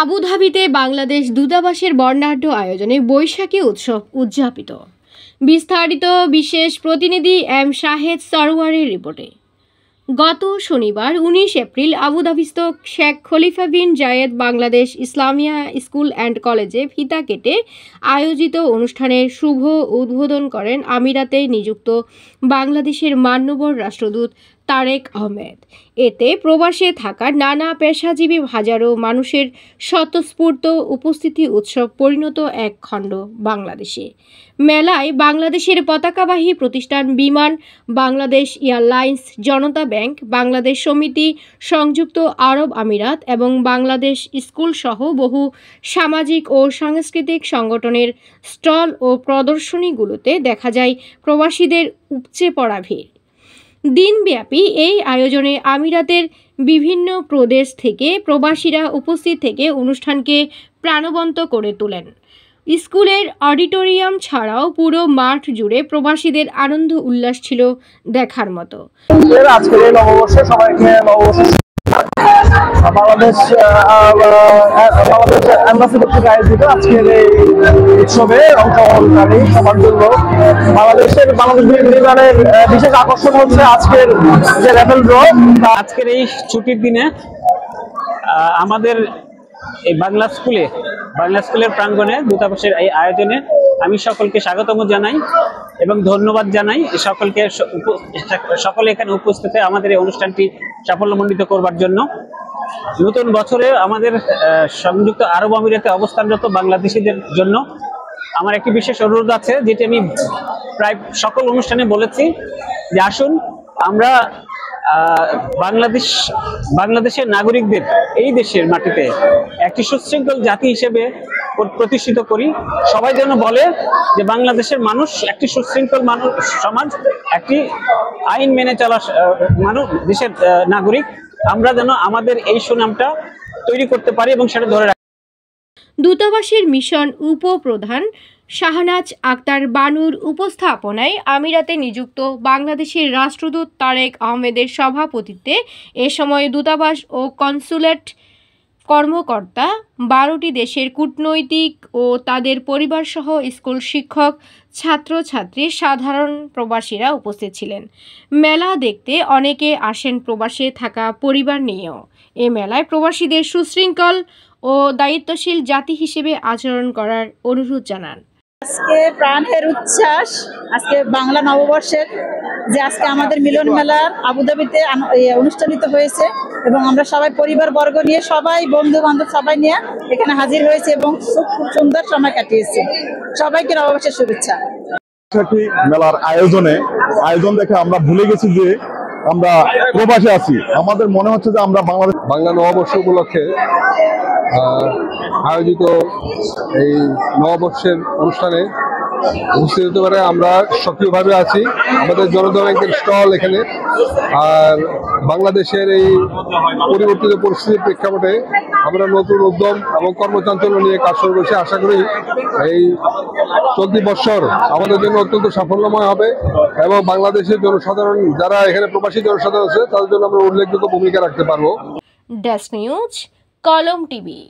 আবুধাবিতে বাংলাদেশ দূতাবাসের বর্ণাঢ্য আয়োজনে বৈশাখী উৎসব উদযাপিত। বিস্তারিত বিশেষ প্রতিনিধি এম শাহেদ সরওয়ারের রিপোর্টে। গত শনিবার 19 এপ্রিল আবুধাবিস্থ Sheikh Khalifa bin Zayed Bangladesh Islamia school and কলেজে ফিতা কেটে আয়োজিত অনুষ্ঠানের শুভ উদ্বোধন করেন আমিরাতে নিযুক্ত বাংলাদেশের মান্যবর রাষ্ট্রদূত তারেক আহমেদ। এতে প্রবাসে থাকা নানা পেশাজীবী হাজারো মানুষের স্বতঃস্ফূর্ত উপস্থিতি উৎসব পরিণত এক খণ্ড বাংলাদেশে। মেলায় বাংলাদেশের পতাকাবাহী প্রতিষ্ঠান বিমান, বাংলাদেশ এয়ারলাইন্স, জনতা ব্যাংক, বাংলাদেশ সমিতি, সংযুক্ত আরব আমিরাত এবং বাংলাদেশ স্কুল সহ বহু সামাজিক ও সাংস্কৃতিক সংগঠনের স্টল ও প্রদর্শনীগুলোতে দেখা যায় প্রবাসীদের উপচে পড়া ভিড়। দিনব্যাপী এই আয়োজনে আমিরাতের বিভিন্ন প্রদেশ থেকে প্রবাসীরা উপস্থিত থেকে অনুষ্ঠানকে প্রাণবন্ত করে তোলেন। স্কুলের অডিটোরিয়াম ছাড়াও পুরো মাঠ জুড়ে প্রবাসীদের আনন্দ উল্লাস ছিল দেখার মতো। আজকের এই নববর্ষে সবাইকে বাংলাদেশ এম্বাসি কর্তৃক আয়োজিত আজকের এই উৎসবে অংশগ্রহণকারী সবার জন্য বাংলাদেশ বিমানের বিশেষ আকর্ষণ হচ্ছে আজকের যে র্যাফেল ড্র। আজকের এই ছুটির দিনে আমাদের এই বাংলা স্কুলের প্রাঙ্গণে দূতাবাসের এই আয়োজনে আমি সকলকে স্বাগতম জানাই এবং ধন্যবাদ জানাই সকলে এখানে উপস্থিত আমাদের এই অনুষ্ঠানটি সাফল্যমণ্ডিত করবার জন্য। নতুন বছরে আমাদের সংযুক্ত আরব আমিরাতে অবস্থানরত বাংলাদেশিদের জন্য আমার একটি বিশেষ অনুরোধ আছে, যেটি আমি প্রায় সকল অনুষ্ঠানে বলেছি, যে আসুন আমরা বাংলাদেশের নাগরিকদের এই দেশের মাটিতে একটি সুশৃঙ্খল জাতি হিসেবে প্রতিষ্ঠিত করি। সবাই যেন বলে যে বাংলাদেশের মানুষ একটি সুশৃঙ্খল সমাজ, একটি আইন মেনে চলা দেশের নাগরিক। আমরা যেন আমাদের এই সুনামটা তৈরি করতে পারি এবং সেটা ধরে রাখি। দূতাবাসের মিশন উপপ্রধান শাহনাজ আক্তার বানুর উপস্থাপনায় আমিরাতে নিযুক্ত বাংলাদেশের রাষ্ট্রদূত তারেক আহমেদের সভাপতিত্বে এ সময় দূতাবাস ও কনসুলেট কর্মকর্তা, 12টি দেশের কূটনৈতিক ও তাদের পরিবারসহ স্কুল শিক্ষক, ছাত্রছাত্রী, সাধারণ প্রবাসীরা উপস্থিত ছিলেন। মেলা দেখতে অনেকে আসেন প্রবাসে থাকা পরিবার নিয়েও। এ মেলায় প্রবাসীদের সুশৃঙ্খল ও দায়িত্বশীল জাতি হিসেবে আচরণ করার অনুরোধ জানান। আজকে প্রাণের উচ্ছ্বাস, আজকে বাংলা নববর্ষের যে আজকে আমাদের মিলন মেলা আবুধাবিতে অনুষ্ঠিত হয়েছে এবং আমরা সবাই পরিবার বর্গ নিয়ে, সবাই বন্ধু বান্ধব সবাই নিয়ে এখানে হাজির হয়েছে এবং খুব সুন্দর সময় কাটিয়েছে। সবাইকে নববর্ষের শুভেচ্ছা। মেলার আয়োজন দেখে আমরা ভুলে গেছি যে আমরা প্রবাসে আছি। আমাদের মনে হচ্ছে যে আমরা বাংলা নববর্ষ উপলক্ষে আয়োজিত এই নববর্ষের অনুষ্ঠানে উপস্থিত হতে পারে। আমরা সক্রিয়ভাবে আছি, আমাদের জনতা ব্যাংকের স্টল এখানে। আর বাংলাদেশের এই পরিবর্তিত পরিস্থিতির প্রেক্ষাপটে আমরা নতুন উদ্যম এবং কর্মচাঞ্চল্য নিয়ে কাজ শুরু করছি। আশা করি এই চলতি বছর আমাদের জন্য অত্যন্ত সাফল্যময় হবে এবং বাংলাদেশের জনসাধারণ, যারা এখানে প্রবাসী জনসাধারণ আছে, তাদের জন্য আমরা উল্লেখযোগ্য ভূমিকা রাখতে পারবো। ডেস্ক নিউজ, কলম টিভি।